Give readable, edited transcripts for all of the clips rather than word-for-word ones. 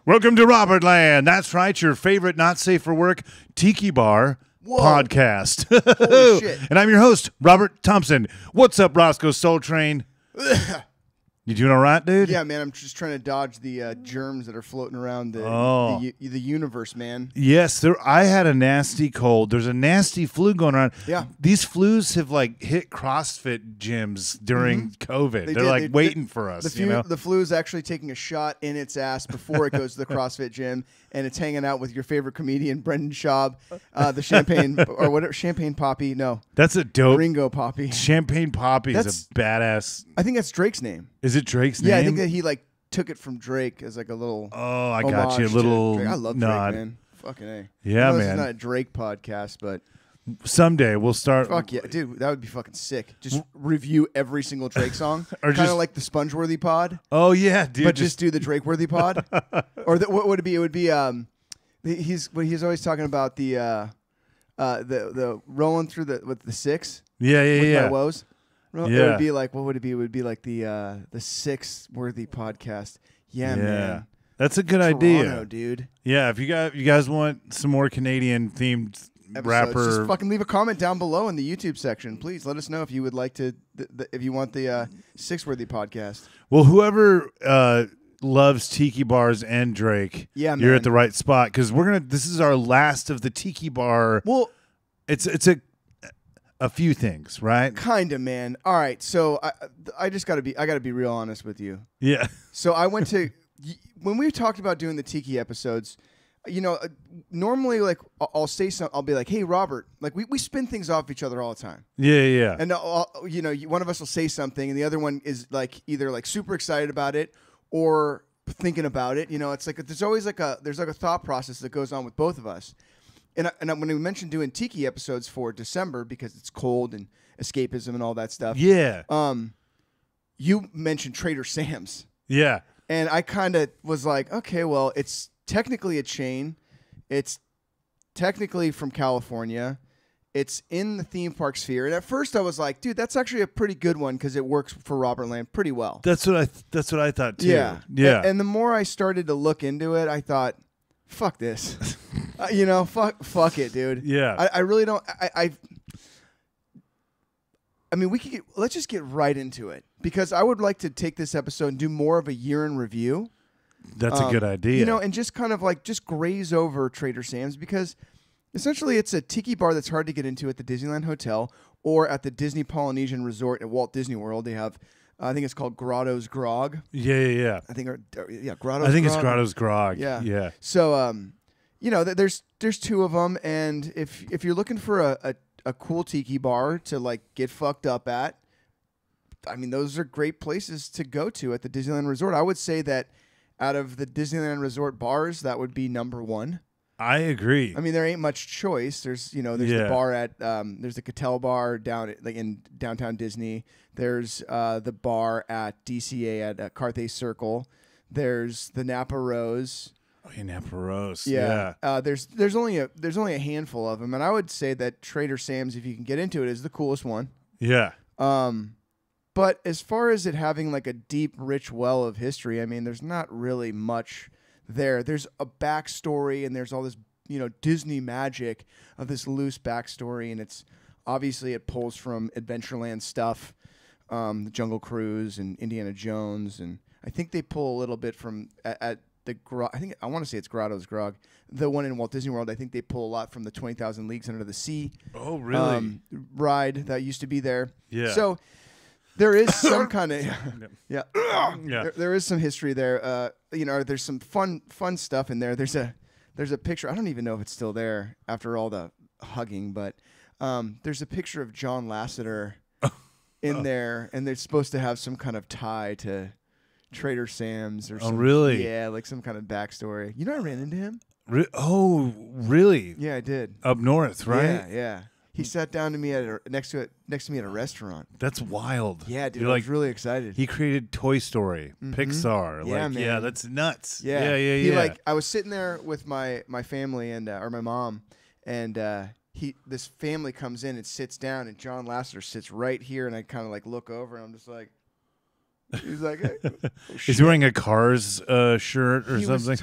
Welcome to Robertland. That's right, your favorite not safe for work Tiki Bar podcast. Holy shit. And I'm your host, Robert Thompson. What's up, Rossco Soletrain? You doing all right, dude? Yeah, man, I'm just trying to dodge the germs that are floating around the universe, man. Yes, I had a nasty cold. There's a nasty flu going on. Yeah. These flus have like hit CrossFit gyms during COVID. They're waiting for us. The flu is actually taking a shot in its ass before it goes to the CrossFit gym, and it's hanging out with your favorite comedian, Brendan Schaub, the champagne or whatever, champagne poppy. No, that's a dope Ringo Poppy. Champagne Poppy is a badass. I think that's Drake's name. Is it Drake's name? Yeah, I think that he took it from Drake as like a little. Oh, I got you. A little I love nod. Drake, man. Fucking A. Yeah, man. This is not a Drake podcast, but someday we'll start. Fuck yeah, dude, that would be fucking sick. Just review every single Drake song, or kind of like the Spongeworthy pod. Oh yeah, dude. But just do the Drake-worthy pod. Or what would it be? It would be he's always talking about the rolling through with the six. Yeah. My woes. Yeah. It would be like, what would it be? It would be like the Six Worthy podcast. Yeah, man. That's a good Toronto, idea, dude. Yeah, if you guys want some more Canadian themed rapper, just fucking leave a comment down below in the YouTube section. Please let us know if you would like to, if you want the Six Worthy podcast. Well, whoever loves Tiki Bars and Drake, yeah, man, you're at the right spot because this is our last of the Tiki Bar. Well, it's a few things, right? Kinda, man. All right, so I gotta be real honest with you. Yeah. So I went to when we talked about doing the Tiki episodes. Normally, like I'll say something. I'll be like, "Hey, Robert," like we spin things off each other all the time. Yeah. And one of us will say something, and the other one is like either like super excited about it or thinking about it. It's like there's always like a thought process that goes on with both of us. And when we mentioned doing Tiki episodes for December because it's cold and escapism and all that stuff. Yeah. You mentioned Trader Sam's. Yeah. And I kind of was like, okay, well, it's technically a chain. It's technically from California. It's in the theme park sphere. And at first I was like, dude, that's actually a pretty good one because it works for Robertland pretty well. That's what I thought too. Yeah. Yeah. And the more I started to look into it, I thought, fuck this. Fuck it, dude. Yeah. I really don't. I mean, let's just get right into it because I would like to take this episode and do more of a year in review. That's a good idea. And just kind of like just graze over Trader Sam's because essentially it's a tiki bar that's hard to get into at the Disneyland Hotel or at the Disney Polynesian Resort at Walt Disney World. They have, I think it's called Grotto's Grog. Yeah. I think, Grotto's Grog. I think it's Grotto's Grog. Yeah. So, there's two of them, and if you're looking for a cool tiki bar to like get fucked up at, I mean, those are great places to go to at the Disneyland Resort. I would say that out of the Disneyland Resort bars, that would be number one. I agree. I mean, there ain't much choice. There's the bar at there's the Cattell Bar down in downtown Disney. There's the bar at DCA at Carthay Circle. There's the Napa Rose. Oh, yeah, Napa Rose. Yeah. There's only a handful of them, and I would say that Trader Sam's, if you can get into it, is the coolest one. Yeah. But as far as it having like a deep, rich well of history, I mean, there's not really much there. There's a backstory, and there's all this, Disney magic of this loose backstory, and it's obviously it pulls from Adventureland stuff, the Jungle Cruise and Indiana Jones, and I think they pull a little bit from I want to say it's Grotto's Grog, the one in Walt Disney World. I think they pull a lot from the 20,000 Leagues Under the Sea. Oh, really? Ride that used to be there. Yeah. So there is some kind of there is some history there. There's some fun stuff in there. There's a picture. I don't even know if it's still there after all the hugging, but there's a picture of John Lasseter in there, and they're supposed to have some kind of tie to Trader Sam's or something. Oh, really? Yeah, like some kind of backstory. I ran into him. Oh, really? Yeah, I did. Up north, right? Yeah. He sat down to me next to me at a restaurant. That's wild. Yeah, dude. I was really excited. He created Toy Story, Pixar. Yeah, man. Yeah, that's nuts. Yeah. I was sitting there with my family and or my mom, and this family comes in and sits down, and John Lasseter sits right here, and I kind of like look over, and I'm just like, He's like, hey, oh, Is he wearing a Cars shirt or he something?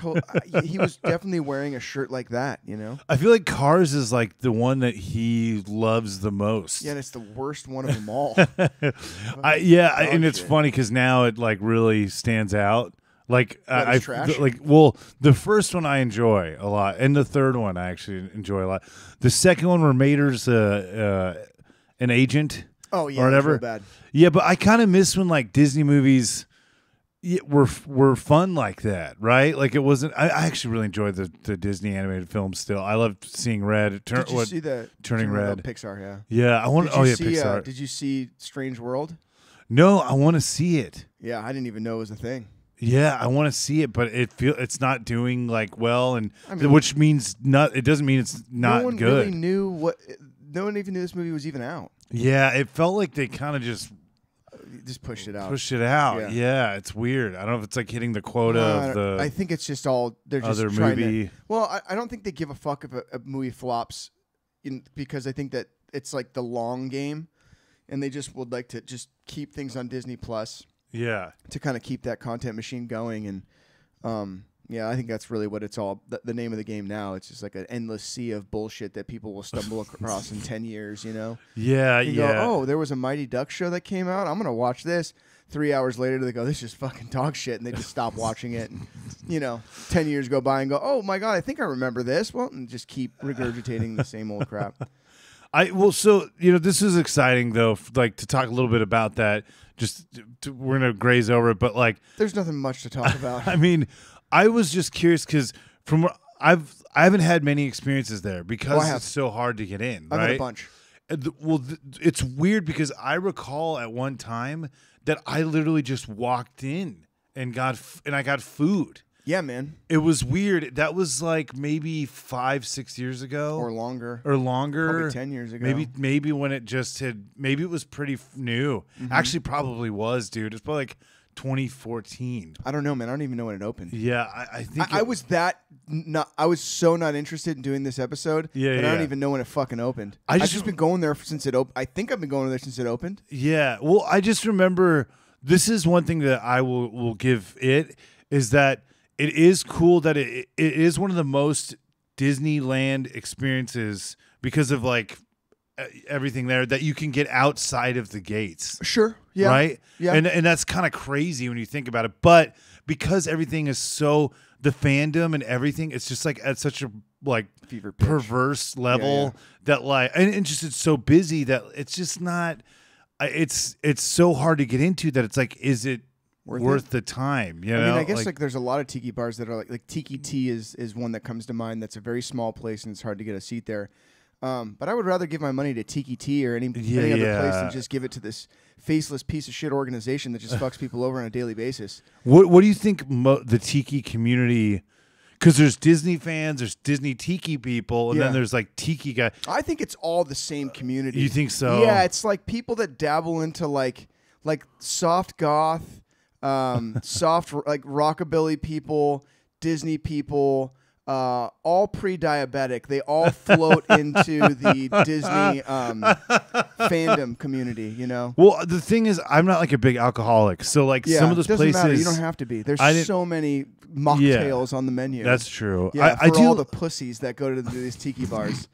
He was definitely wearing a shirt like that, you know? I feel like Cars is like the one that he loves the most. Yeah, and it's the worst one of them all. And it's funny because now it like really stands out. Like trash? The first one I enjoy a lot, and the third one I actually enjoy a lot. The second one where Mater's an agent. Oh yeah, or whatever. Real bad. Yeah, but I kind of miss when like Disney movies were fun like that, right? Like it wasn't. I actually really enjoyed the Disney animated films. Still, I loved seeing Red. Did you see the Turning Red? Pixar, yeah. Yeah, I want. Pixar. Did you see Strange World? No, I want to see it. Yeah, I didn't even know it was a thing. Yeah, I want to see it, but it's not doing like well, and which means not. It doesn't mean it's not no one good. Really knew what. No one even knew this movie was even out. Yeah, it felt like they kind of just pushed it out. Yeah, it's weird. I don't know if it's like hitting the quota of the. I think it's just all they're just other trying movie. To, well, I don't think they give a fuck if a movie flops, because I think that it's like the long game, and they just would like to just keep things on Disney Plus. Yeah. To kind of keep that content machine going, and yeah, I think that's really what it's all. The name of the game now. It's just like an endless sea of bullshit that people will stumble across in 10 years. You know. Yeah. You go, oh, there was a Mighty Ducks show that came out. I'm gonna watch this. 3 hours later, they go, this is fucking dog shit, and they just stop watching it. And 10 years go by and go, oh my god, I think I remember this. Well, and just keep regurgitating the same old crap. So this is exciting though, like to talk a little bit about that. We're gonna graze over it, but like, there's nothing much to talk about. I mean, I was just curious because I haven't had many experiences there because it's so hard to get in. I've right? had a bunch. It's weird because I recall at one time that I literally just walked in and I got food. Yeah, man. It was weird. That was like maybe 5-6 years ago, or longer. Probably 10 years ago. Maybe when it just had. Maybe it was pretty new. Mm-hmm. Actually, probably was, dude. It's probably like 2014. I don't know, man. I don't even know when it opened. Yeah, I think I was I was so not interested in doing this episode. Yeah, that I don't even know when it fucking opened. I've just been going there since it opened. I think I've been going there since it opened. Yeah. Well, I just remember this is one thing that I will give it is that. It is cool that it is one of the most Disneyland experiences because of like everything there that you can get outside of the gates. Sure. Yeah. Right? Yeah. And that's kind of crazy when you think about it. But because everything is so the fandom and everything, it's just like at such a like fever pitch. Perverse level that like and just it's so busy that it's just not it's so hard to get into that it's like, is it worth the time, I mean, I guess like there's a lot of tiki bars that are like Tiki Tea is one that comes to mind. That's a very small place and it's hard to get a seat there. But I would rather give my money to Tiki Tea or any other place than just give it to this faceless piece of shit organization that just fucks people over on a daily basis. What do you think the Tiki community? Because there's Disney fans, there's Disney Tiki people, and then there's like Tiki guys. I think it's all the same community. You think so? Yeah, it's like people that dabble into like soft goth. Soft like rockabilly people, Disney people, all pre-diabetic. They all float into the Disney fandom community. Well, the thing is, I'm not like a big alcoholic, so like some of those places, matter. You don't have to be. There's so many mocktails on the menu. That's true. Yeah, I do all the pussies that go to these tiki bars.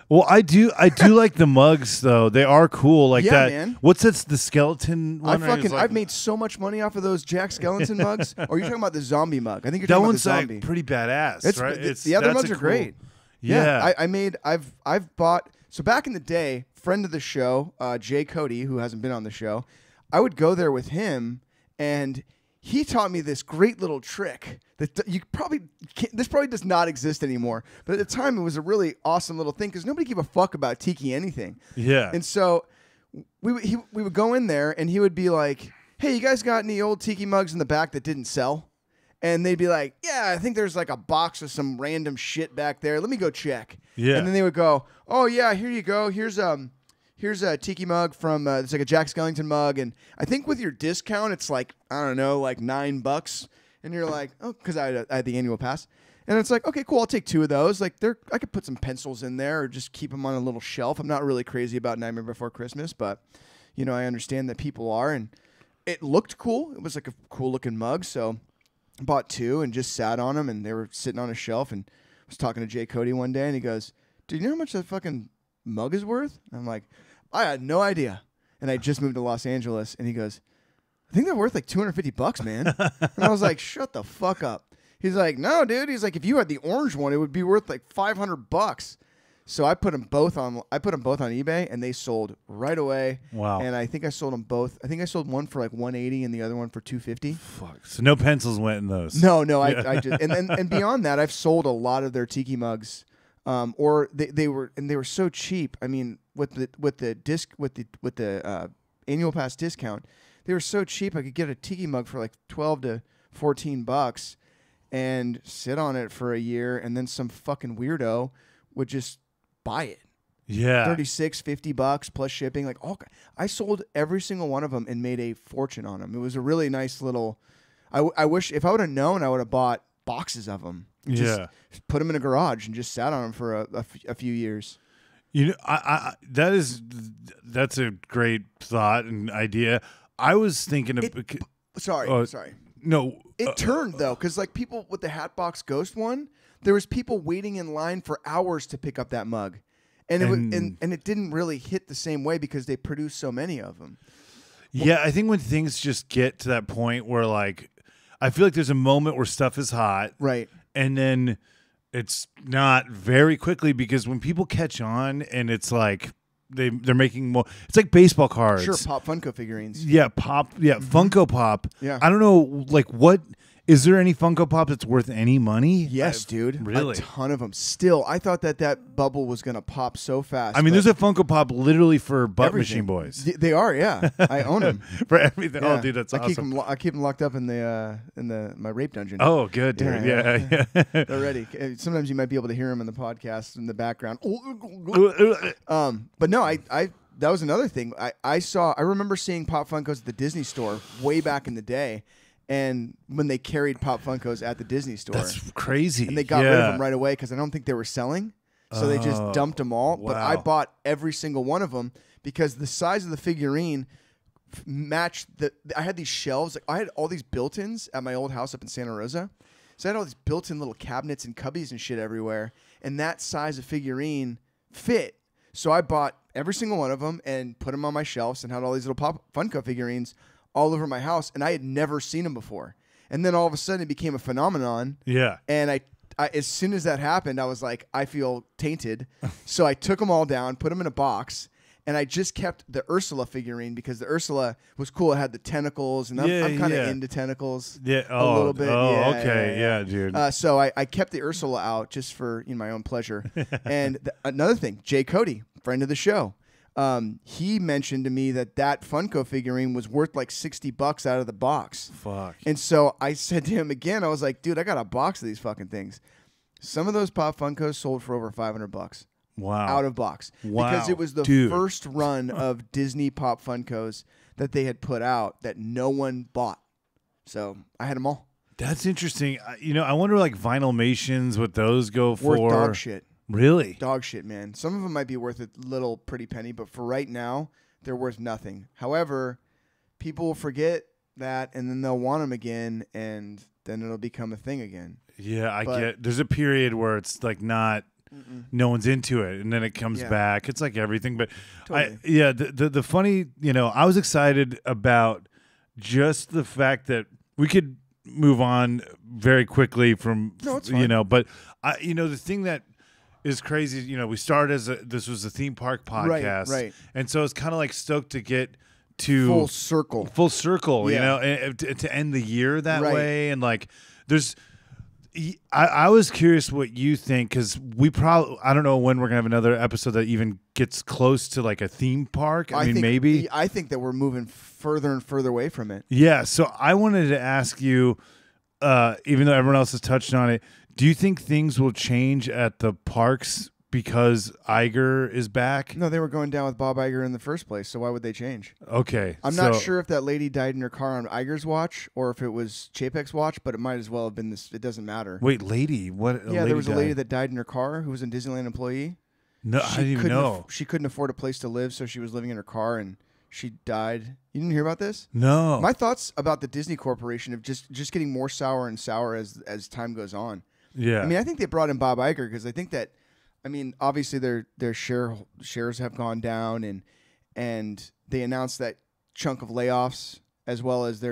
Well, I do like the mugs though. They are cool like that. Man. What's the skeleton one? I've made so much money off of those Jack Skellington mugs. Or you're talking about the zombie mug? I think you're talking about the zombie. That one's like pretty badass, right? The other mugs are great. Yeah. I've bought. So back in the day, friend of the show, Jay Cody, who hasn't been on the show, I would go there with him, and he taught me this great little trick that this probably does not exist anymore. But at the time, it was a really awesome little thing because nobody gave a fuck about tiki anything. Yeah. And so we would go in there, and he would be like, "Hey, you guys got any old tiki mugs in the back that didn't sell?" And they'd be like, "Yeah, I think there's like a box of some random shit back there. Let me go check." Yeah. And then they would go, "Oh yeah, here you go. Here's a tiki mug from it's like a Jack Skellington mug, and I think with your discount it's like, I don't know, like $9." And you're like, "Oh," because I had the annual pass, and it's like, "Okay, cool, I'll take 2 of those. Like I could put some pencils in there or just keep them on a little shelf. I'm not really crazy about Nightmare Before Christmas, but I understand that people are, and it looked cool. It was like a cool looking mug. So I bought 2 and just sat on them, and they were sitting on a shelf. And I was talking to Jay Cody one day, and he goes, "Dude, you know how much that fucking mug is worth?" And I'm like, "I had no idea." And I just moved to Los Angeles, and he goes, "I think they're worth like $250, man." And I was like, "Shut the fuck up." He's like, "No, dude." He's like, "If you had the orange one, it would be worth like $500." So I put them both on eBay, and they sold right away. Wow. And I think I sold them both. I think I sold one for like $180 and the other one for $250. Fuck. So no pencils went in those. No, I just and beyond that, I've sold a lot of their tiki mugs. Or they were so cheap. I mean, with the annual pass discount, they were so cheap. I could get a tiki mug for like $12 to $14 and sit on it for a year, and then some fucking weirdo would just buy it. Yeah. $50 plus shipping. Like I sold every single one of them and made a fortune on them. It was a really nice little. I wish if I would have known, I would have bought boxes of them. Just put them in a garage and just sat on them for a few years. You know, that's a great thought and idea. I was thinking of. Sorry. No, it turned though, because like people with the Hatbox Ghost one, there was people waiting in line for hours to pick up that mug, and it didn't really hit the same way because they produced so many of them. Yeah, I think when things just get to that point where like, I feel like there's a moment where stuff is hot, right, and then it's not very quickly, because when people catch on and it's like they're making more. It's like baseball cards. Sure, Pop Funko figurines. Yeah, Funko Pop. Yeah. I don't know, like what. Is there any Funko Pop that's worth any money? Yes, dude. Really? A ton of them. Still, I thought that bubble was going to pop so fast. I mean, there's a Funko Pop literally for butt everything. machine boys. They are, yeah. I own them. For everything. Yeah. Oh, dude, that's awesome. I keep them locked up in my rape dungeon. Oh, good, dude. Yeah. They're ready. Sometimes you might be able to hear them in the podcast in the background. But no, I that was another thing. I remember seeing Pop Funkos at the Disney store way back in the day. And when they carried Pop Funkos at the Disney store. That's crazy. And they got rid of them right away because I don't think they were selling. So they just dumped them all. Wow. But I bought every single one of them because the size of the figurine matched I had these shelves. Like I had all these built-ins at my old house up in Santa Rosa. So I had all these built-in little cabinets and cubbies and shit everywhere. And that size of figurine fit. So I bought every single one of them and put them on my shelves and had all these little Pop Funko figurines all over my house, and I had never seen them before. And then all of a sudden, it became a phenomenon. Yeah. And I as soon as that happened, I was like, I feel tainted. So I took them all down, put them in a box, and I just kept the Ursula figurine because the Ursula was cool. It had the tentacles, and I'm kind of into tentacles. Yeah. A little bit. Oh, okay. Yeah, dude. So I kept the Ursula out just for my own pleasure. And another thing, Jay Cody, friend of the show. He mentioned to me that Funko figurine was worth like $60 out of the box. Fuck. And so I said to him again, I was like, dude, I got a box of these fucking things. Some of those Pop Funkos sold for over $500. Wow. Out of box. Wow. Because it was the first run of Disney Pop Funkos that they had put out that no one bought. So I had them all. That's interesting. I wonder like Vinylmations, what those go for. Worth dog shit. Really? Dog shit, man. Some of them might be worth a little pretty penny, but for right now, they're worth nothing. However, people will forget that, and then they'll want them again, and then it'll become a thing again. Yeah, I get. There's a period where it's like not, no one's into it, and then it comes back. It's like everything, but totally. The funny, I was excited about just the fact that we could move on very quickly from, it's fine. But the thing that is crazy. We started this was a theme park podcast, right? And so it's kind of like stoked to get to full circle, and to end the year that way. And like, I was curious what you think, because I don't know when we're gonna have another episode that even gets close to like a theme park. I mean, maybe. I think that we're moving further and further away from it. Yeah. So I wanted to ask you, even though everyone else has touched on it, do you think things will change at the parks because Iger is back? No, they were going down with Bob Iger in the first place, so why would they change? Okay. I'm not sure if that lady died in her car on Iger's watch or if it was Chapek's watch, but it might as well have been this. It doesn't matter. Wait, lady? What? Yeah, there was a lady that died in her car who was a Disneyland employee. No, I didn't even know. She couldn't afford a place to live, so she was living in her car, and She died. You didn't hear about this? No. My thoughts about the Disney Corporation of just getting more sour and sour as time goes on. Yeah. I mean, I think they brought in Bob Iger because I think that, I mean, obviously their shares have gone down, and they announced that chunk of layoffs, as well as they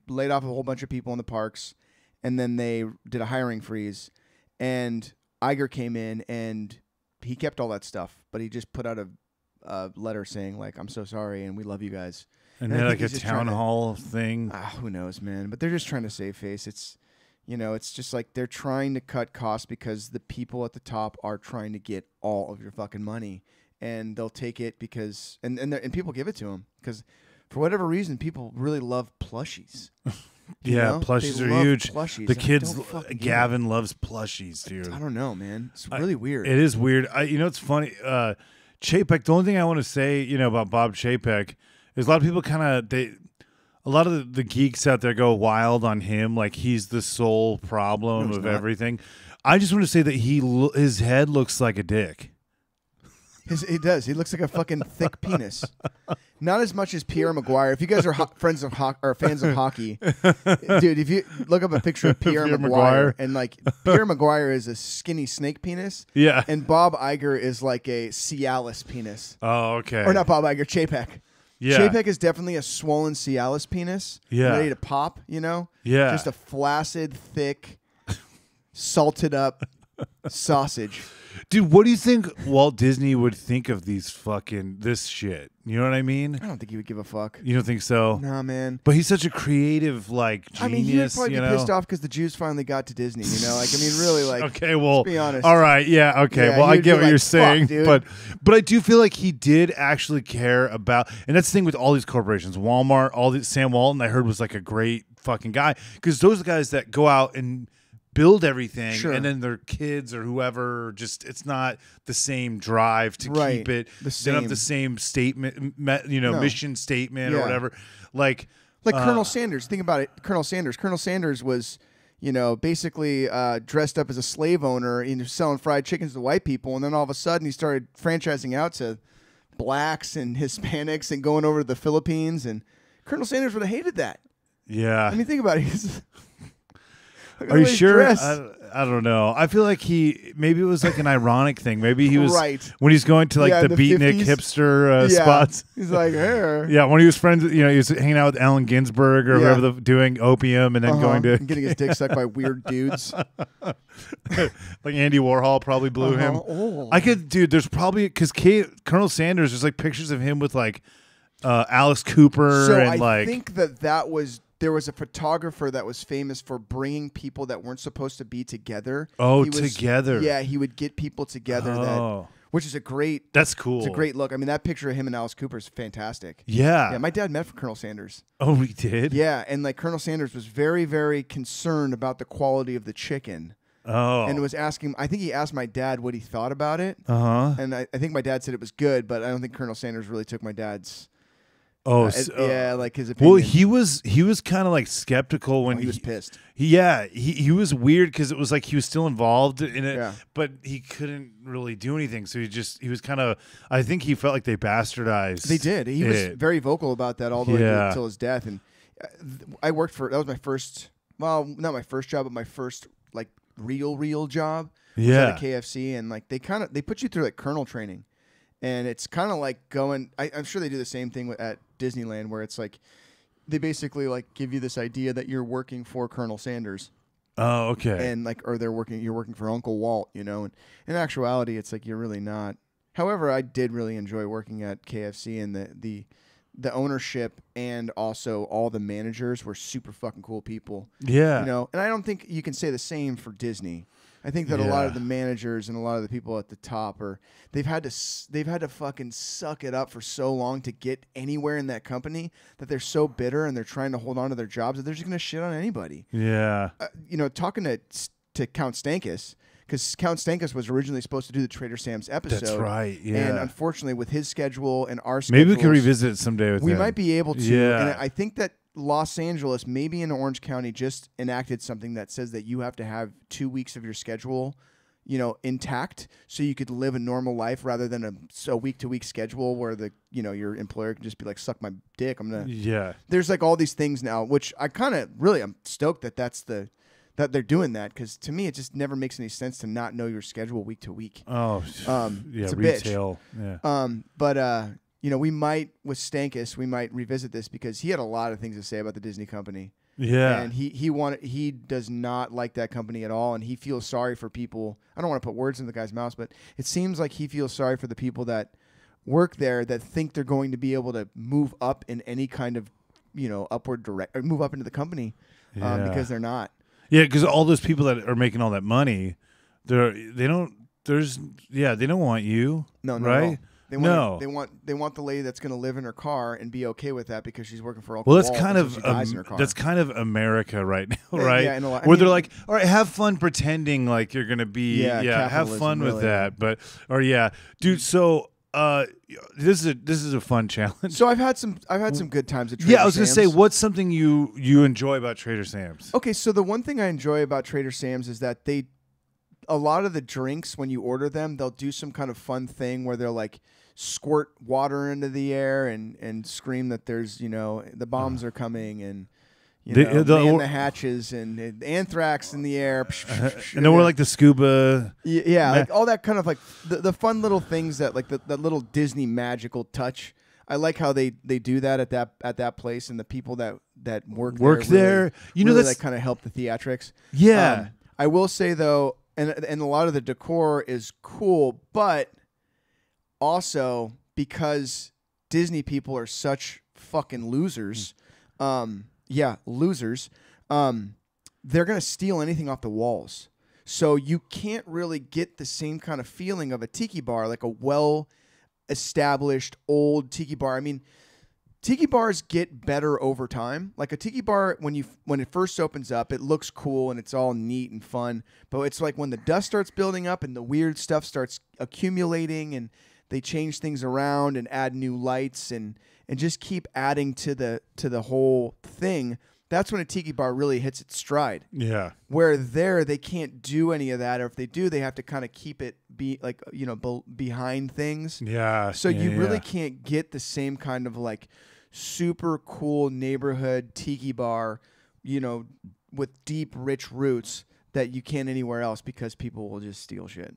laid off a whole bunch of people in the parks, and then they did a hiring freeze, and Iger came in and he kept all that stuff, but he just put out a letter saying like, I'm so sorry and we love you guys. And then like a town hall thing. Who knows, man? But they're just trying to save face. It's, you know, it's just like they're trying to cut costs because the people at the top are trying to get all of your fucking money, and they'll take it because and people give it to them because for whatever reason people really love plushies. Yeah, know? plushies They are love huge. plushies. The I kids, don't Gavin loves plushies, dude. I don't know, man. It's really weird. It is weird. You know, it's funny. Chapek, the only thing I want to say, you know, about Bob Chapek is a lot of people a lot of the geeks out there go wild on him, like he's the sole problem of everything. I just want to say that his head looks like a dick. He does. He looks like a fucking thick penis. Not as much as Pierre Maguire. If you guys are friends of or fans of hockey, dude, if you look up a picture of Pierre Maguire and like Pierre Maguire is a skinny snake penis, yeah, and Bob Iger is like a Cialis penis. Oh, okay. Or not Bob Iger, Chapek. Yeah, Chapek is definitely a swollen Cialis penis. Yeah, ready to pop. You know. Yeah, just a flaccid, thick, salted up sausage. Dude, what do you think Walt Disney would think of this shit? You know what I mean? I don't think he would give a fuck. You don't think so? Nah, man. But he's such a creative, like, genius. I mean, he would probably be pissed off because the Jews finally got to Disney. You know, like, I mean, really, like. Okay, well, let's be honest. all right, yeah, okay. Yeah, well, I he'd get be what like, you're saying, "Fuck, but I do feel like he did actually care about, and that's the thing with all these corporations, Walmart, all these. Sam Walton, I heard was like a great fucking guy because those are the guys that go out and build everything, Sure. and then their kids or whoever, just it's not the same drive to Right. keep it. The They don't have same. the same statement, mission statement or Yeah. whatever. Like Colonel Sanders. Think about it. Colonel Sanders. Colonel Sanders was, you know, basically dressed up as a slave owner, selling fried chickens to white people, and then all of a sudden he started franchising out to blacks and Hispanics and going over to the Philippines. And Colonel Sanders would have hated that. Yeah. I mean, think about it. He's, Are you sure? I don't know. I feel like maybe it was like an ironic thing. Maybe he was right. when he's going to like Yeah, the in the beatnik 50s. hipster Yeah. spots. He's like, hey. Yeah, when he was friends, he was hanging out with Allen Ginsberg or Yeah. whatever, doing opium and then going to and getting his dick sucked by weird dudes. like Andy Warhol probably blew him. Oh. Dude. There's probably because Colonel Sanders. There's like pictures of him with like Alice Cooper So and I like think there was a photographer that was famous for bringing people that weren't supposed to be together. Oh, He was- together. Yeah, he would get people together which is a great. That's cool. It's a great look. I mean, that picture of him and Alice Cooper is fantastic. Yeah. Yeah, my dad met Colonel Sanders. Oh, we did. Yeah, and like Colonel Sanders was very, very concerned about the quality of the chicken. Oh. And was asking. I think he asked my dad what he thought about it. And I think my dad said it was good, but I don't think Colonel Sanders really took my dad's. Like his opinion. Well, he was kind of like skeptical when he was pissed. He was weird because it was like he was still involved in it, Yeah. but he couldn't really do anything. So he was kind of. I think he felt like they bastardized. They did. He was very vocal about that all the way until his death. And I worked that was my first. Well, not my first job, but my first like real job. Was at a KFC, and like they put you through like colonel training. And it's kind of like going. I'm sure they do the same thing at Disneyland, where it's like they basically like give you this idea that you're working for Colonel Sanders. Oh, okay. And like, or you're working for Uncle Walt, you know. And in actuality, it's like you're really not. However, I did really enjoy working at KFC, and the ownership and also all the managers were super fucking cool people. Yeah. You know, and I don't think you can say the same for Disney. I think that a lot of the managers and a lot of the people at the top they've had to fucking suck it up for so long to get anywhere in that company that they're so bitter and they're trying to hold on to their jobs that they're just gonna shit on anybody. Yeah. You know, talking to Count Stankus, because Count Stankus was originally supposed to do the Trader Sam's episode. That's right. Yeah. And unfortunately, with his schedule and our schedule, maybe we can revisit it someday with we him. might be able to. Yeah. And I think that Los Angeles, maybe in Orange County, just enacted something that says that you have to have 2 weeks of your schedule, intact, so you could live a normal life rather than a week-to-week schedule where your employer can just be like, suck my dick. There's like all these things now, which I kind of really I'm stoked that that they're doing that, because to me it just never makes any sense to not know your schedule week to week. Oh, it's a retail. Bitch. Yeah. But we might with Stankus, we might revisit this because he had a lot of things to say about the Disney company. Yeah. And he does not like that company at all, and he feels sorry for people. I don't want to put words in the guy's mouth, but it seems like he feels sorry for the people that work there that think they're going to be able to move up in any kind of, upward direct or move up into the company because they're not. Yeah, because all those people that are making all that money, they don't want you. No, right? They want the lady that's going to live in her car and be okay with that because she's working for Uncle Well, Walt that's kind of America right now, right? Yeah, where they're like, all right, have fun pretending like you're going to be, have fun with really. that, dude. So this is a fun challenge. So I've had some good times at Trader Sam's. Yeah, I was going to say, what's something you enjoy about Trader Sam's? Okay, so the one thing I enjoy about Trader Sam's is that a lot of the drinks, when you order them, they'll do some kind of fun thing where they'll like squirt water into the air and scream that there's, the bombs are coming, and man the hatches and anthrax in the air. And then we're like the scuba. Yeah, like all that kind of like the fun little things that like the little Disney magical touch. I like how they do that at that place, and the people that work there. Really, that's like kind of help the theatrics. Yeah. I will say though, and a lot of the decor is cool, but also because Disney people are such fucking losers. Losers. They're going to steal anything off the walls. So you can't really get the same kind of feeling of a tiki bar, like a well-established old tiki bar. I mean, tiki bars get better over time. Like a tiki bar, when it first opens up, it looks cool and it's all neat and fun. But it's like when the dust starts building up and the weird stuff starts accumulating, and they change things around and add new lights and just keep adding to the whole thing. That's when a tiki bar really hits its stride. Yeah. Where there they can't do any of that, or if they do, they have to kind of keep it behind things. Yeah. So you really can't get the same kind of like super cool neighborhood tiki bar, with deep, rich roots that you can anywhere else, because people will just steal shit.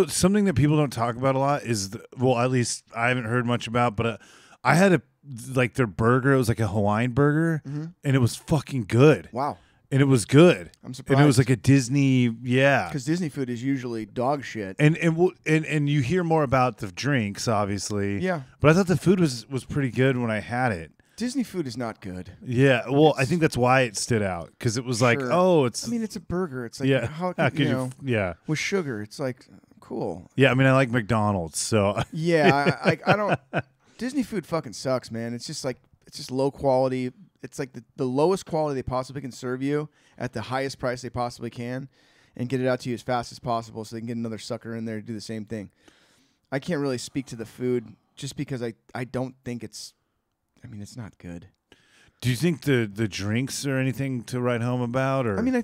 Something that people don't talk about a lot is, at least I haven't heard much about, but I had their burger. It was like a Hawaiian burger, and it was fucking good. Wow. And it was good. I'm surprised. And it was like a Disney, because Disney food is usually dog shit. And you hear more about the drinks, obviously. Yeah. But I thought the food was pretty good when I had it. Disney food is not good. Yeah, I think that's why it stood out, because it was like, it's. I mean, it's a burger. It's like how with sugar. It's like cool. Yeah, I mean, I like McDonald's, so. Yeah, I don't. Disney food fucking sucks, man. It's just low quality. It's like the lowest quality they possibly can serve you at the highest price they possibly can, and get it out to you as fast as possible so they can get another sucker in there to do the same thing. I can't really speak to the food just because I don't think it's. I mean, it's not good. Do you think the drinks are anything to write home about? Or I mean, I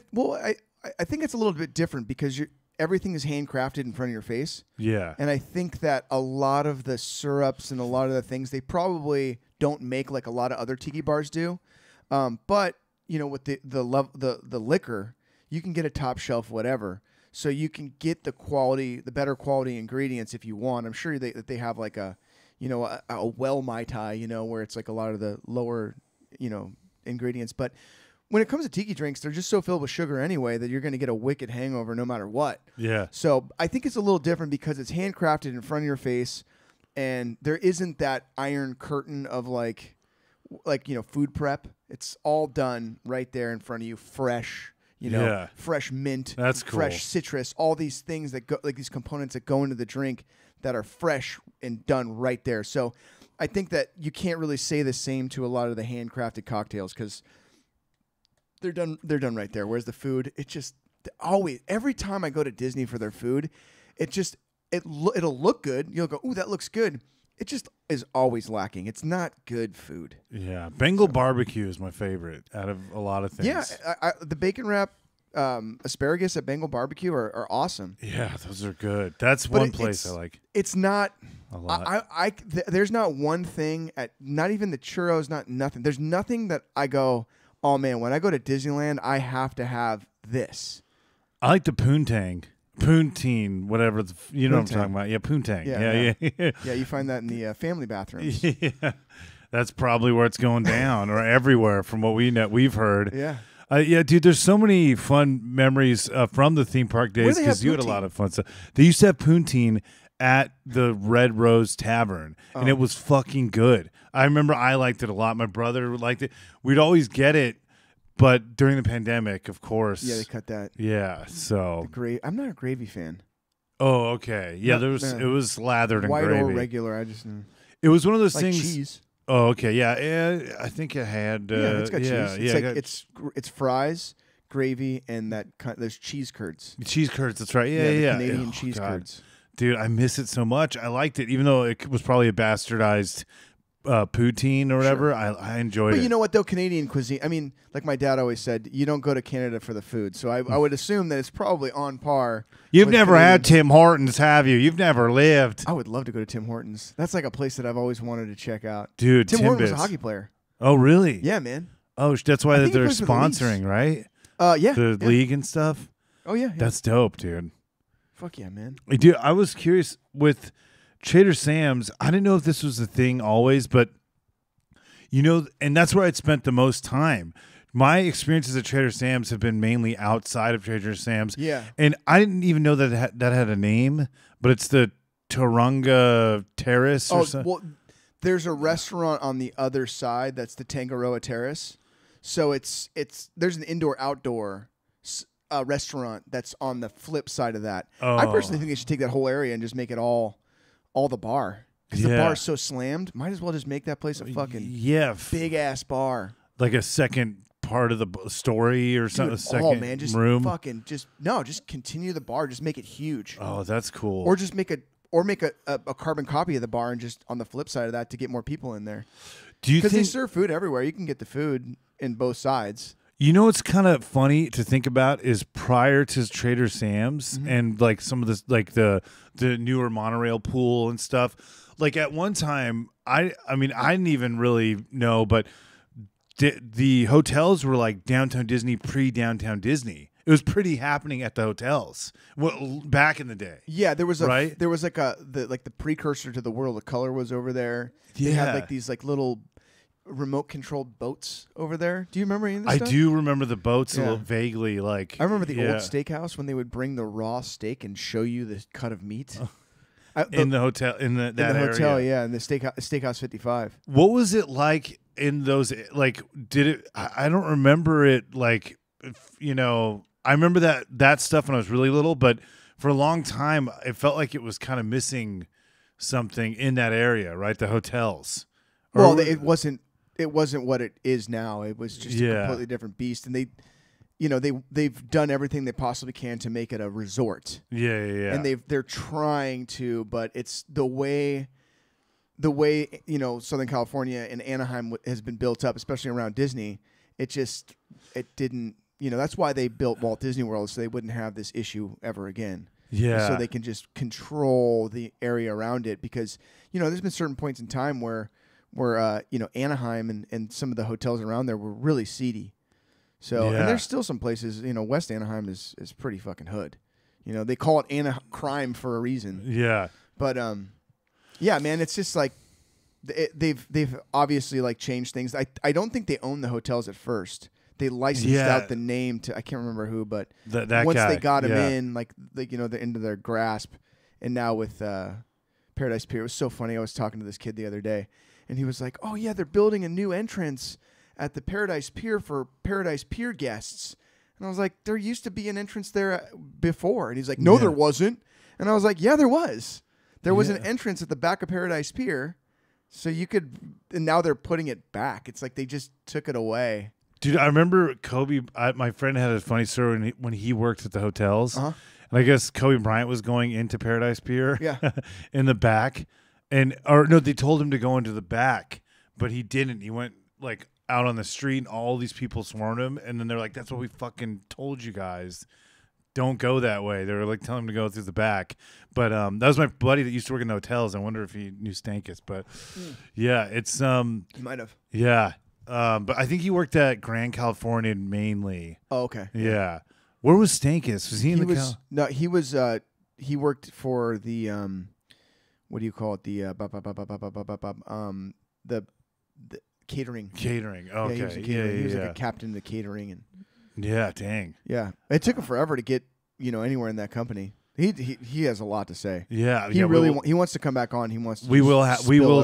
think it's a little bit different because everything is handcrafted in front of your face. Yeah. And I think that a lot of the syrups and a lot of the things they probably don't make like a lot of other tiki bars do. But with the liquor, you can get a top shelf whatever. So you can get the better quality ingredients if you want. I'm sure that they have like a well Mai Tai, where it's like a lot of the lower, ingredients. But when it comes to tiki drinks, they're just so filled with sugar anyway that you're going to get a wicked hangover no matter what. Yeah. So I think it's a little different because it's handcrafted in front of your face, and there isn't that iron curtain of like food prep. It's all done right there in front of you, fresh. Fresh mint. That's cool. Fresh citrus. All these things that go, like these components that go into the drink that are fresh and done right there. So I think that you can't really say the same to a lot of the handcrafted cocktails because they're done right there. Whereas the food, it just always, every time I go to Disney for their food, it'll look good. You'll go, ooh, that looks good. It just is always lacking. It's not good food. Yeah, Bengal barbecue is my favorite out of a lot of things. Yeah, the bacon wrap asparagus at Bengal Barbecue are awesome. Yeah, those are good. That's But one place I like It's not a lot. there's not one thing not even the churros, not nothing. There's nothing that I go, oh man, when I go to Disneyland, I have to have this. I like the Poontang, whatever. You know what I'm talking about. Yeah, Poontang. Yeah. Yeah, you find that in the family bathrooms. Yeah. That's probably where it's going down, or everywhere from what we've heard. Yeah. Yeah, dude, there's so many fun memories from the theme park days because you had a lot of fun stuff. They used to have Poontang at the Red Rose Tavern, and it was fucking good. I remember I liked it a lot. My brother liked it. We'd always get it, but during the pandemic, of course. Yeah, they cut that. Yeah, so. I'm not a gravy fan. Oh, okay. Yeah, it was slathered in white gravy. White or regular, I just. It was one of those like things. Cheese. Oh, okay. Yeah, I think it had. It's got cheese. Yeah, it's fries, gravy, and there's cheese curds. Cheese curds. That's right. Yeah. Canadian cheese curds. Dude, I miss it so much. I liked it, even though it was probably a bastardized poutine or whatever. Sure. I enjoyed it. But you know what, though? Canadian cuisine, I mean, like my dad always said, you don't go to Canada for the food. So I would assume that it's probably on par. You've never had Tim Hortons, have you? You've never lived. I would love to go to Tim Hortons. That's like a place that I've always wanted to check out. Dude, Tim Hortons was a hockey player. Oh, really? Yeah, man. Oh, that's why they're sponsoring, right? Yeah. The league and stuff? Oh, yeah. That's dope, dude. Fuck yeah, man. Dude, I was curious with Trader Sam's. I didn't know if this was the thing always, but and that's where I'd spent the most time. My experiences at Trader Sam's have been mainly outside of Trader Sam's. Yeah. And I didn't even know that that had a name, but it's the Taronga Terrace or something. Well, there's a restaurant on the other side that's the Tangaroa Terrace. So there's an indoor-outdoor restaurant that's on the flip side of that. Oh. I personally think they should take that whole area and just make it all the bar. Because the bar's so slammed, might as well just make that place a fucking big-ass bar. Like a second part of the story or something, a second just room? Just continue the bar. Just make it huge. Oh, that's cool. Or just make a carbon copy of the bar and just on the flip side of that to get more people in there. Do you think... Because they serve food everywhere. You can get the food in both sides. You know what's kind of funny to think about is prior to Trader Sam's and like some of this, like the newer monorail pool and stuff. Like at one time, I mean, I didn't even really know, but the hotels were like Downtown Disney, pre-Downtown Disney. It was pretty happening at the hotels back in the day. Yeah, there was like the precursor to the World of Color was over there. Yeah. They had like these like little remote controlled boats over there. Do you remember any of this stuff? I do remember the boats a little vaguely. Like I remember the old steakhouse when they would bring the raw steak and show you the cut of meat. In the hotel, in the hotel, area. yeah, in the Steakhouse 55. What was it like in those? Like, did it? I don't remember it. Like, I remember that stuff when I was really little, but for a long time, it felt like it was kind of missing something in that area, right? The hotels. Well, it wasn't what it is now. It was just a completely different beast, and they've done everything they possibly can to make it a resort. Yeah. And they're trying to, but it's the way Southern California and Anaheim has been built up, especially around Disney. It didn't. That's why they built Walt Disney World, so they wouldn't have this issue ever again. Yeah. So they can just control the area around it because there's been certain points in time where Anaheim and some of the hotels around there were really seedy. So and there's still some places, West Anaheim is pretty fucking hood. They call it crime for a reason. Yeah. But yeah, man, it's just like they've obviously like changed things. I don't think they owned the hotels at first. They licensed out the name to I can't remember who, but once they got him in, they're into their grasp. And now with Paradise Pier, it was so funny. I was talking to this kid the other day, and he was like, "Oh yeah, they're building a new entrance at the Paradise Pier for Paradise Pier guests." And I was like, there used to be an entrance there before. And he's like, no, there wasn't. And I was like, yeah, there was. There was an entrance at the back of Paradise Pier. So you could, and now they're putting it back. It's like they just took it away. Dude, I remember Kobe, my friend had a funny story when he worked at the hotels. And I guess Kobe Bryant was going into Paradise Pier in the back. They told him to go into the back, but he didn't. He went like out on the street, and all these people swarmed him, and then they're like, "That's what we fucking told you guys. Don't go that way." They were like telling him to go through the back. But that was my buddy that used to work in hotels. I wonder if he knew Stankus. But yeah, it's He might have. yeah. But I think he worked at Grand California mainly. Oh, okay. Yeah. Where was Stankus? Was he in the No, he was he worked for the what do you call it? The the catering. Catering. Okay. Yeah, he was a catering. He was like a captain of the catering, and yeah, dang. yeah, it took him forever to get anywhere in that company. He has a lot to say. Yeah, he really he wants to come back on. He wants to. We will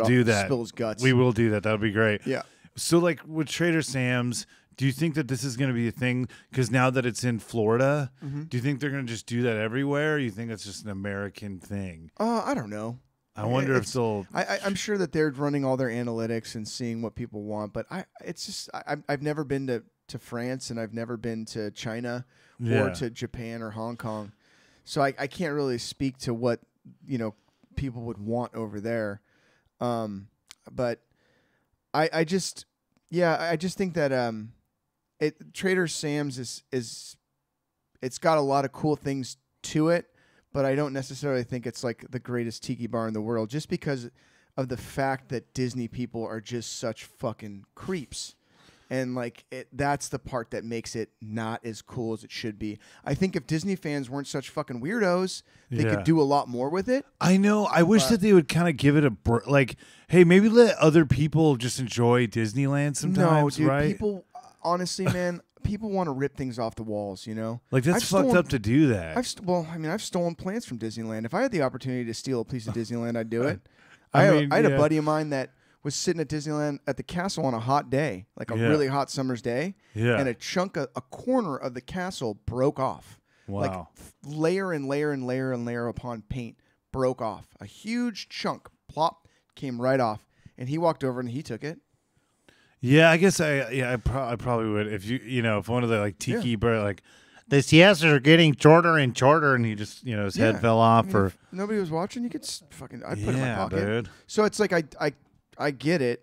do that. Spill his guts. We will do that. That would be great. Yeah. So like with Trader Sam's, do you think that this is going to be a thing? Because now that it's in Florida, do you think they're going to just do that everywhere? Or you think it's just an American thing? I don't know. I wonder if they'll. I'm sure that they're running all their analytics and seeing what people want, but I've never been to France, and I've never been to China or to Japan or Hong Kong, so I can't really speak to what people would want over there. But I just think that Trader Sam's is it's got a lot of cool things to it. But I don't necessarily think it's like the greatest tiki bar in the world, just because of the fact that Disney people are just such fucking creeps. And like that's the part that makes it not as cool as it should be. I think if Disney fans weren't such fucking weirdos, they could do a lot more with it. I know. I wish that they would kind of give it a like, hey, maybe let other people just enjoy Disneyland sometimes, no, dude, right? People, honestly, man. People want to rip things off the walls, Like that's fucked up to do that. I've stolen plants from Disneyland. If I had the opportunity to steal a piece of Disneyland, I'd do it. I had a buddy of mine that was sitting at Disneyland at the castle on a hot day, like a really hot summer's day, and a corner of the castle broke off. Wow. Like layer and layer and layer and layer upon paint broke off. A huge chunk, plop, came right off. And he walked over and he took it. Yeah, I guess I probably would if if one of the like Tiki Bar like the siestas are getting shorter and shorter, and he just his head fell off or if nobody was watching, you could fucking I'd put it in my pocket. Dude. So it's like I get it,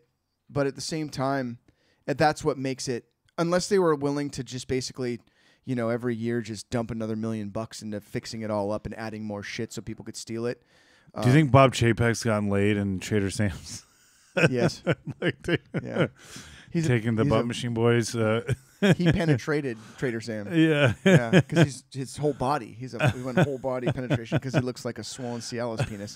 but at the same time, that's what makes it. Unless they were willing to just basically every year just dump another $1 million into fixing it all up and adding more shit so people could steal it. Do you think Bob Chapek's gotten laid in Trader Sam's? Yes. He's taking the Butt Machine Boys. He penetrated Trader Sam. Yeah. Because his whole body. He went whole body penetration because he looks like a swollen Cialis penis.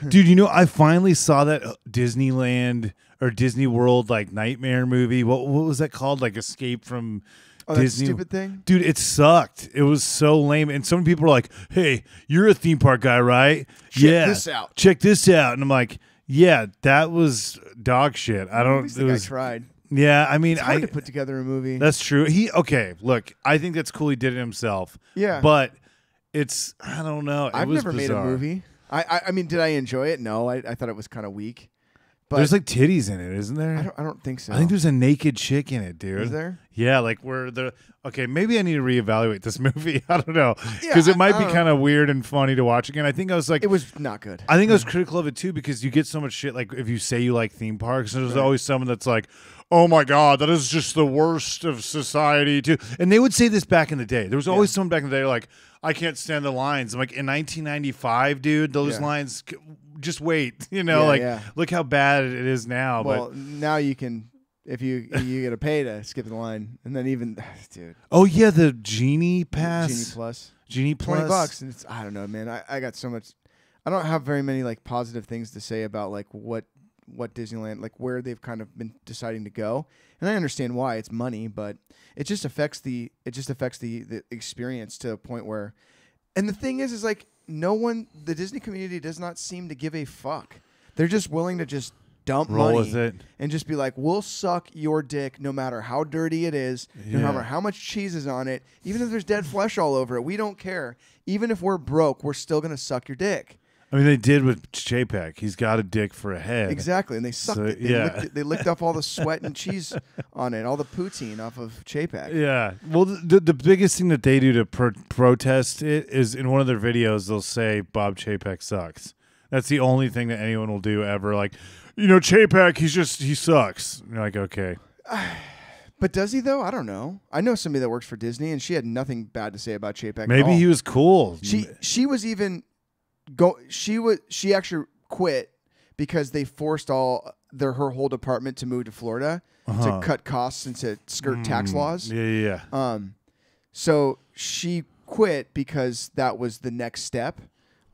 Dude, I finally saw that Disneyland or Disney World like nightmare movie. What was that called? Like Escape from Disney. That stupid thing? Dude, it sucked. It was so lame. And some people are like, "Hey, you're a theme park guy, right? Check this out. Check this out." And I'm like, yeah, that was dog shit. I don't. At least the guy tried. Yeah, I mean, it's hard to put together a movie. That's true. Look, I think that's cool. He did it himself. Yeah, but I don't know. I've never made a movie. I mean, did I enjoy it? No, I thought it was kind of weak. But there's like titties in it, isn't there? I don't think so. I think there's a naked chick in it, dude. Is there? Yeah, like where the maybe I need to reevaluate this movie. I don't know because it might be kind of weird and funny to watch again. I think I was like, it was not good. I think I was critical of it too because you get so much shit. Like if you say you like theme parks, there's always someone that's like, "Oh my god, that is just the worst of society." Too, and they would say this back in the day. There was always someone back in the day like, "I can't stand the lines." I'm like, in 1995, dude, those lines. Just wait, look how bad it is now. Well, now you can, if you get to pay to skip the line, and then even, dude. Oh yeah, the Genie Pass, Genie Plus, $20, and I don't know, man. I got so much. I don't have very many like positive things to say about like what Disneyland, like where they've kind of been deciding to go, and I understand why. It's money, but it just affects the experience to a point where, and the thing is like. The Disney community does not seem to give a fuck. They're just willing to just dump money with it and just be like, we'll suck your dick no matter how dirty it is, no matter how much cheese is on it, even if there's dead flesh all over it. We don't care. Even if we're broke, we're still going to suck your dick. I mean, they did with Chapek. He's got a dick for a head. Exactly, and they sucked it. They licked off all the sweat and cheese on it, all the poutine off of Chapek. Yeah. Well, the biggest thing that they do to protest it is in one of their videos, they'll say Bob Chapek sucks. That's the only thing that anyone will do ever. Like, Chapek, he sucks. And you're like, okay. But does he though? I don't know. I know somebody that works for Disney, and she had nothing bad to say about Chapek. Maybe he was cool. She was even She actually quit because they forced her whole department to move to Florida to cut costs and to skirt tax laws. Yeah. So she quit because that was the next step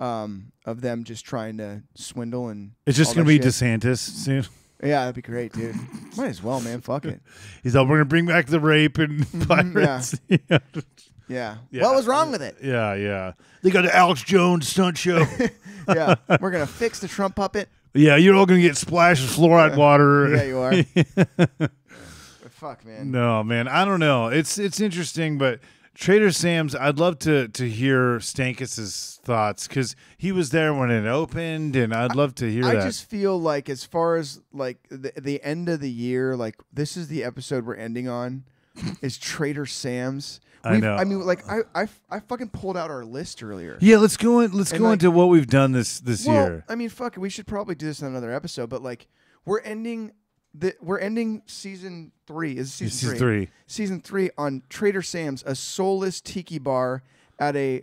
of them just trying to swindle and. It's just gonna be shit. DeSantis soon. Yeah, that'd be great, dude. Might as well, man. Fuck it. He's like, we're gonna bring back the rape and pirates. Yeah. What was wrong with it? Yeah. They got the Alex Jones stunt show. Yeah. We're gonna fix the Trump puppet. Yeah, you're all gonna get splashed with fluoride water. Yeah, you are. Fuck, man. No, man. I don't know. It's interesting, but Trader Sam's. I'd love to hear Stankus's thoughts because he was there when it opened, and I'd love to hear that. I just feel like as far as like the end of the year, like this is the episode we're ending on, is Trader Sam's. I know. I mean, like I fucking pulled out our list earlier. Yeah, let's go into what we've done this year. I mean, fuck it. We should probably do this in another episode, but like we're ending season 3. Is it season 3? Season 3 on Trader Sam's, a soulless tiki bar at the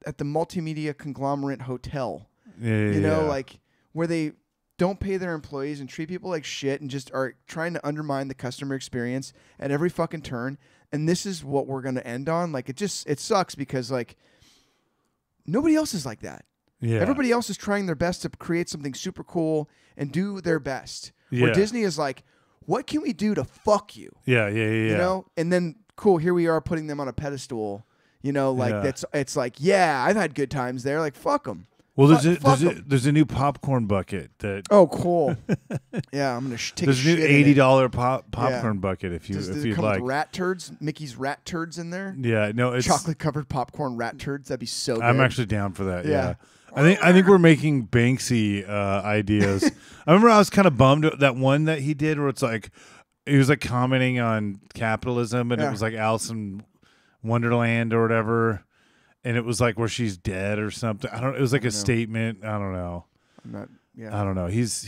multimedia conglomerate hotel. You know, like where they don't pay their employees and treat people like shit and just are trying to undermine the customer experience at every fucking turn. And this is what we're going to end on. Like it sucks because like nobody else is like that. Yeah. Everybody else is trying their best to create something super cool and do their best. Yeah. Where Disney is like, what can we do to fuck you? Yeah. You know? And then cool, here we are putting them on a pedestal. You know, like it's like, yeah, I've had good times there. Like fuck them. Well, there's a new popcorn bucket that. Oh, cool. Yeah, I'm gonna take. There's a new $80 popcorn bucket if you'd like. With rat turds, Mickey's rat turds in there. Yeah, no, it's chocolate covered popcorn rat turds. That'd be so good. I'm actually down for that. Yeah. I think we're making Banksy ideas. I remember I was kind of bummed at that one that he did where it's like he was like commenting on capitalism and it was like Alice in Wonderland or whatever. And it was like where she's dead or something. I don't. It was like a statement. I don't know. I'm not. Yeah. I don't know. He's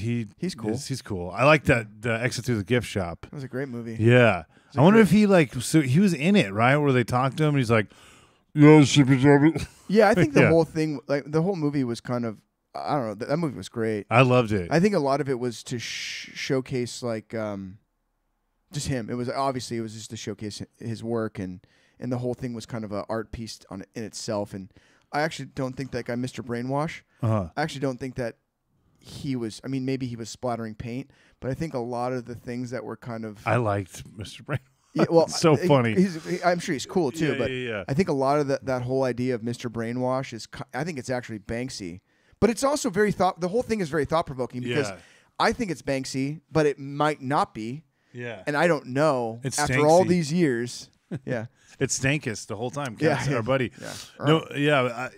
cool. He's cool. I like that the exit through the gift shop. It was a great movie. Yeah. I wonder if he he was in it, right? Where they talked to him and he's like, yeah, yeah. I think the whole thing, like the whole movie, was kind of. I don't know. That movie was great. I loved it. I think a lot of it was to showcase like just him. It was just to showcase his work and the whole thing was kind of an art piece in itself. And I actually don't think that guy, Mr. Brainwash, I actually don't think that he was, I mean, maybe he was splattering paint, but I think a lot of the things that were kind of... I liked Mr. Brainwash. Yeah, well, so funny. I'm sure he's cool too, but yeah. I think a lot of that whole idea of Mr. Brainwash is, I think it's actually Banksy. But it's also the whole thing is very thought-provoking because I think it's Banksy, but it might not be. Yeah. And I don't know after all these years. Yeah. It's Stankus the whole time. Our buddy. Yeah. No,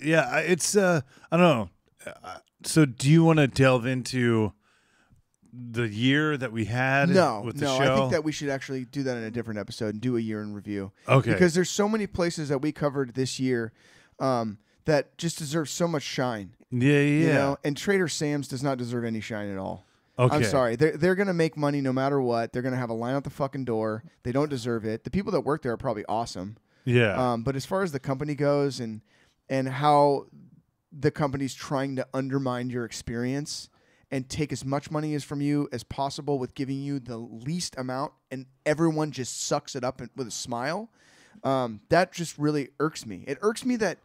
it's I don't know. So do you want to delve into the year that we had with the show? I think that we should actually do that in a different episode and do a year in review. Okay. Because there's so many places that we covered this year that just deserve so much shine. Yeah. You know? And Trader Sam's does not deserve any shine at all. Okay. I'm sorry. They're going to make money no matter what. They're going to have a line out the fucking door. They don't deserve it. The people that work there are probably awesome. Yeah. But as far as the company goes and how the company's trying to undermine your experience and take as much money as from you as possible with giving you the least amount and everyone just sucks it up with a smile, that just really irks me. It irks me that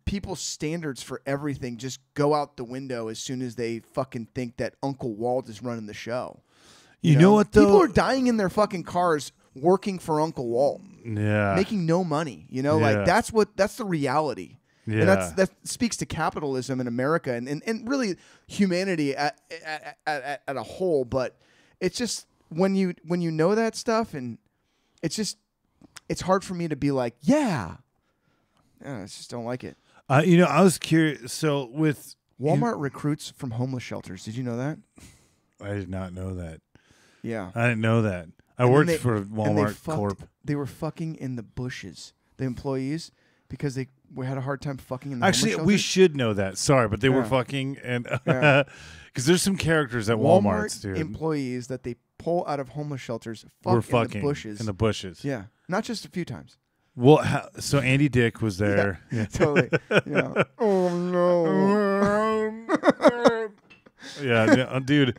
people's standards for everything just go out the window as soon as they fucking think that Uncle Walt is running the show. You know what, though? People are dying in their fucking cars working for Uncle Walt. Yeah. Making no money. You know, like that's the reality. Yeah. And that speaks to capitalism in America and really humanity at a whole. But it's just when you know that stuff, and it's hard for me to be like, I just don't like it. I was curious. So with Walmart recruits from homeless shelters. Did you know that? I did not know that. Yeah. I didn't know that. I worked for Walmart Corp. They were fucking in the bushes, the employees, because we had a hard time fucking in the Actually, we should know that. Sorry, but they were fucking, and because there's some characters at Walmart's, dude. Employees that they pull out of homeless shelters. We're In fucking the bushes. in the bushes. Yeah, not just a few times. Well, so Andy Dick was there. Yeah. Totally. Yeah. Oh no. Yeah, dude.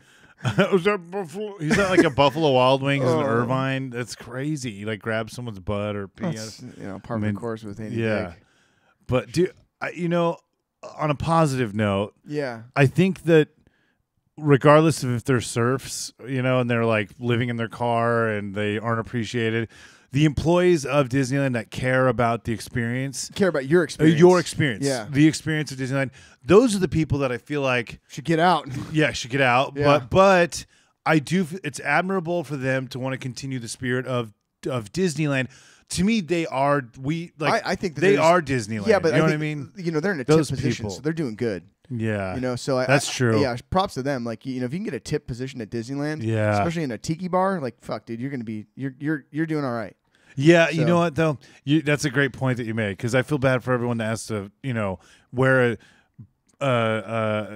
Was that Buffalo? He's at like a Buffalo Wild Wings in Irvine. That's crazy. He like grabs someone's butt or pee. Par for the course with Andy Dick. But dude, on a positive note, yeah, I think that regardless of if they're serfs, and they're like living in their car and they aren't appreciated, the employees of Disneyland that care about the experience, care about your experience, the experience of Disneyland, those are the people that I feel like should get out. Yeah, should get out. Yeah. But I do. It's admirable for them to want to continue the spirit of Disneyland. To me, they are. I think that they are Disneyland. Yeah, but you know what I mean. They're in a tip position, so they're doing good. Yeah, so that's true. Yeah, props to them. Like, if you can get a tip position at Disneyland, especially in a Tiki Bar, like, fuck, dude, you're gonna be you're doing all right. Yeah, so. You know what though? That's a great point that you made, because I feel bad for everyone that has to, wear a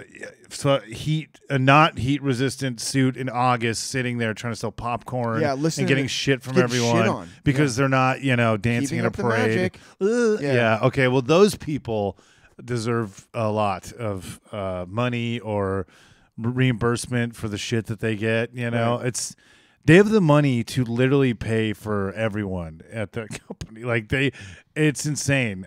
not heat resistant suit in August, sitting there trying to sell popcorn, and getting shit from everyone because they're not, dancing in a parade. Yeah. Okay. Well, those people deserve a lot of money or reimbursement for the shit that they get. Right. They have the money to literally pay for everyone at the company. Like it's insane.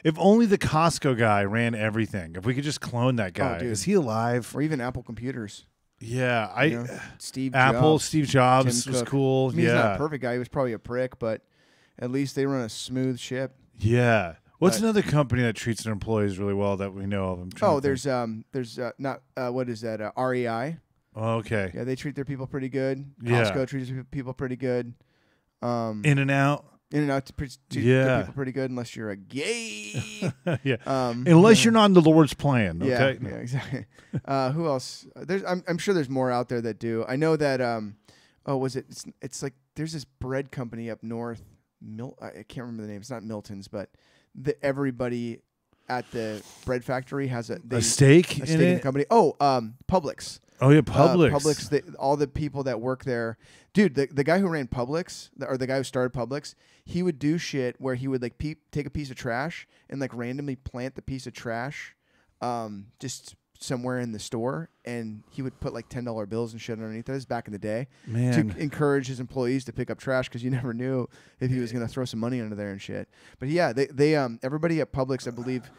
If only the Costco guy ran everything. If we could just clone that guy. Is he alive? Or even Apple computers. Yeah, Steve Jobs was cool. He's not a perfect guy. He was probably a prick, but at least they run a smooth ship. Yeah. What's another company that treats their employees really well that we know of? There's not what is that? REI. Oh, okay. Yeah, they treat their people pretty good. Costco treats people pretty good. In-N-Out treats their people pretty good, unless you're a gay. Yeah. Unless you're not in the Lord's plan. Okay. Yeah, exactly. Who else? I'm sure there's more out there that do. I know that. It's like there's this bread company up north. I can't remember the name. It's not Milton's, but everybody at the bread factory has a stake in the company. Publix. Oh yeah, Publix. Publix. All the people that work there, dude. The guy who ran Publix, or the guy who started Publix, he would do shit where he would like take a piece of trash and like randomly plant the piece of trash, just somewhere in the store, and he would put like $10 bills and shit underneath those back in the day, to encourage his employees to pick up trash, because you never knew if he was gonna throw some money under there and shit. But yeah, they everybody at Publix, I believe,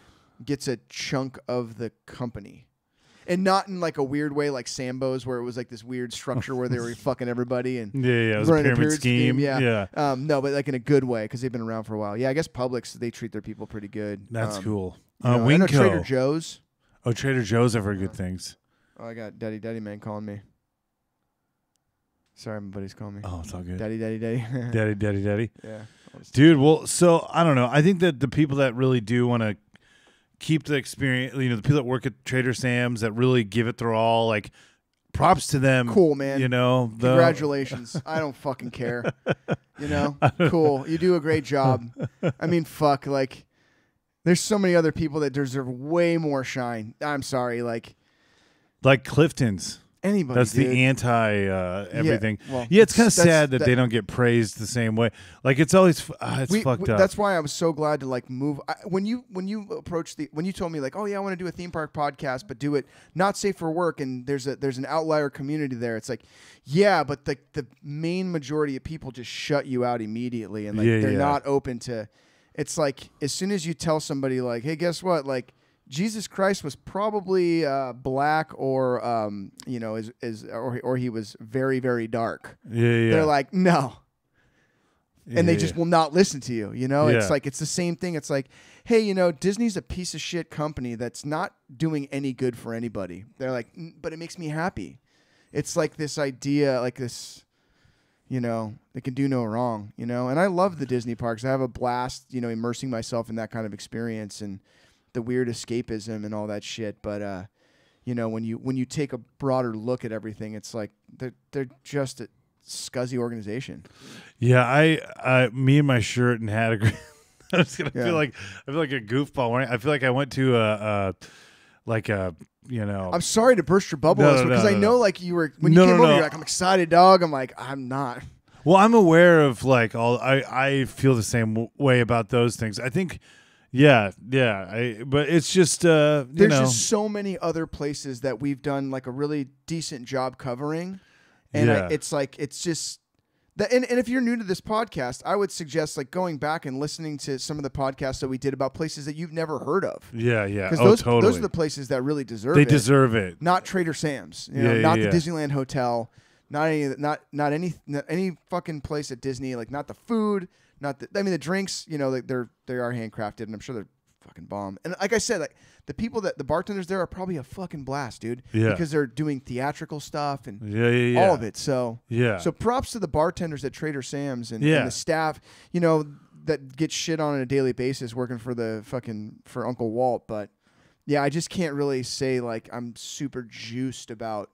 gets a chunk of the company. And not in like a weird way like Sambo's, where it was like this weird structure where they were fucking everybody and it was a pyramid scheme. Yeah. No, but like in a good way, because they've been around for a while. Yeah, I guess Publix, they treat their people pretty good. That's cool. I know Trader Joe's. Oh, Trader Joe's, I've heard good things. Oh, I got Daddy Man calling me. Sorry, my buddy's calling me. Oh, it's all good. Daddy. Daddy. Yeah. Dude, well, so I don't know. I think that the people that really do want to keep the experience, the people that work at Trader Sam's that really give it their all, like, props to them. Cool, man. Congratulations. I don't fucking care. Cool. You do a great job. I mean, fuck, like, there's so many other people that deserve way more shine. I'm sorry, like Clifton's. Anybody. That's dude. The anti everything. It's kind of sad that they don't get praised the same way. Like, it's always fucked up. That's why I was so glad to like move. When you told me like, oh yeah, I want to do a theme park podcast, but do it not safe for work, and there's an outlier community there. It's like, yeah, but the main majority of people just shut you out immediately, and like they're not open to. It's like, as soon as you tell somebody like, hey, guess what, like, Jesus Christ was probably black, or or he was very, very dark. Yeah. They're like, no. And they just will not listen to you. It's like, it's the same thing. It's like, hey, Disney's a piece of shit company that's not doing any good for anybody. They're like, but it makes me happy. It's like this idea, like this, they can do no wrong, and I love the Disney parks. I have a blast, immersing myself in that kind of experience and the weird escapism and all that shit. But, when you take a broader look at everything, it's like they're just a scuzzy organization. Yeah, I me and my shirt and hat agree. I was gonna feel like a goofball. I feel like I went to like a, I'm sorry to burst your bubble No, because I know like you were when you No, came no, over, no. you're like, I'm excited, dog. I'm like, I'm not. Well, I'm aware of like I feel the same way about those things. I think, but it's just, There's just so many other places that we've done like a really decent job covering. And it's like, it's just that. And if you're new to this podcast, I would suggest like going back and listening to some of the podcasts that we did about places that you've never heard of. Yeah. Because Totally. those are the places that really deserve They it. deserve it. Not Trader Sam's, Yeah, the Disneyland Hotel, not any fucking place at Disney, like not the food, the drinks, they are handcrafted and I'm sure they're fucking bomb. And like I said, like the bartenders there are probably a fucking blast, dude. Yeah. Because they're doing theatrical stuff and all all of it. So So props to the bartenders at Trader Sam's and the staff, that get shit on a daily basis working for Uncle Walt. But yeah, I just can't really say like I'm super juiced about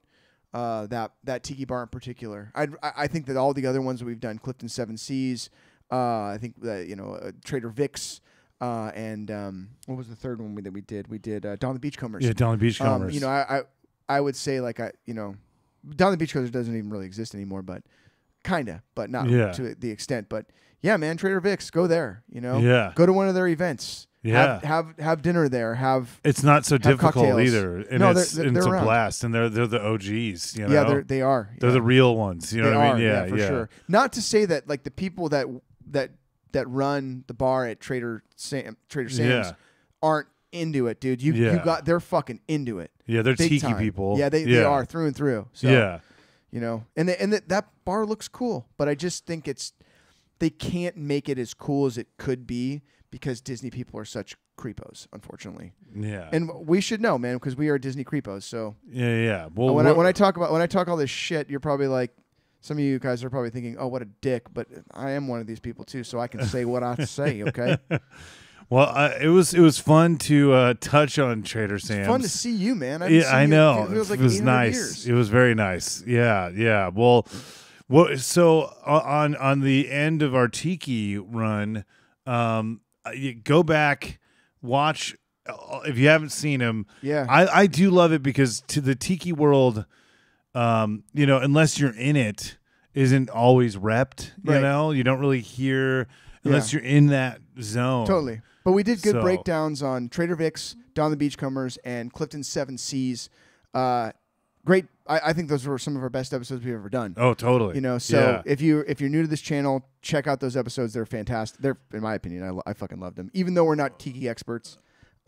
that Tiki Bar in particular. I think that all the other ones that we've done, Clifton Seven Seas, I think that Trader Vic's, and what was the third one that we did? We did Don the Beachcombers. Yeah, Don the Beachcombers. I would say like Don the Beachcombers doesn't even really exist anymore, but kinda, but not to the extent. But yeah, man, Trader Vic's, go there. Go to one of their events. Yeah, have dinner there. It's not so difficult cocktails. either, and it's a blast, and they're the OGs. Yeah, they are. They're the real ones. You know what I mean? Yeah, for sure. Not to say that like the people that run the bar at Trader Sam's aren't into it, dude. They're fucking into it. Yeah, they're Big tiki time. people. Yeah, they are through and through. So, and that bar looks cool, but I just think they can't make it as cool as it could be because Disney people are such creepos, unfortunately. Yeah, and we should know, man, because we are Disney creepos. So yeah. Well, when I talk all this shit, you're probably like, some of you guys are probably thinking, "Oh, what a dick!" But I am one of these people too, so I can say what I have to say. Okay. Well, it was fun to touch on Trader Sam's. It's fun to see you, man. I know. It feels like it was 800 nice. Years. It was very nice. Yeah. Well, so on the end of our Tiki run, you go back, watch if you haven't seen them. Yeah. I do love it because to the Tiki world, unless you're in it, isn't always repped. Right. You don't really hear unless you're in that zone. Totally. But we did good breakdowns on Trader Vic's, Don the Beachcombers, and Clifton Seven Seas. Great. I think those were some of our best episodes we've ever done. Oh, totally. If you're new to this channel, check out those episodes. They're fantastic. They're, in my opinion, I fucking loved them. Even though we're not Tiki experts.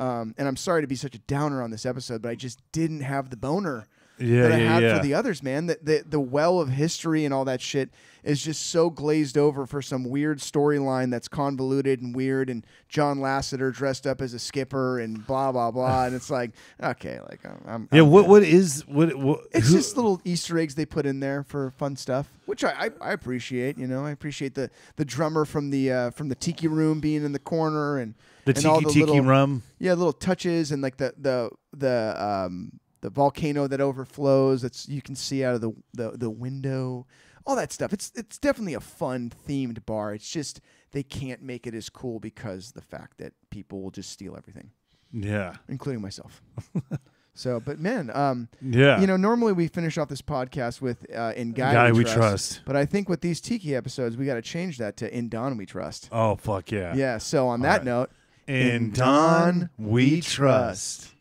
And I'm sorry to be such a downer on this episode, but I just didn't have the boner that I had for the others, man. The well of history and all that shit is just so glazed over for some weird storyline that's convoluted and weird, and John Lasseter dressed up as a skipper and blah blah blah, and it's like, okay, like I'm It's just little Easter eggs they put in there for fun stuff, which I appreciate. I appreciate the drummer from the Tiki room being in the corner and all the Tiki rum. Yeah, little touches and like the volcano that overflows that you can see out of the window, all that stuff. It's definitely a fun themed bar. It's just they can't make it as cool because the fact that people will just steal everything. Yeah, including myself. So, but man, normally we finish off this podcast with "In Guy We Trust," but I think with these Tiki episodes, we got to change that to "In Don We Trust." Oh fuck yeah! Yeah. So on that note, in Don We Trust.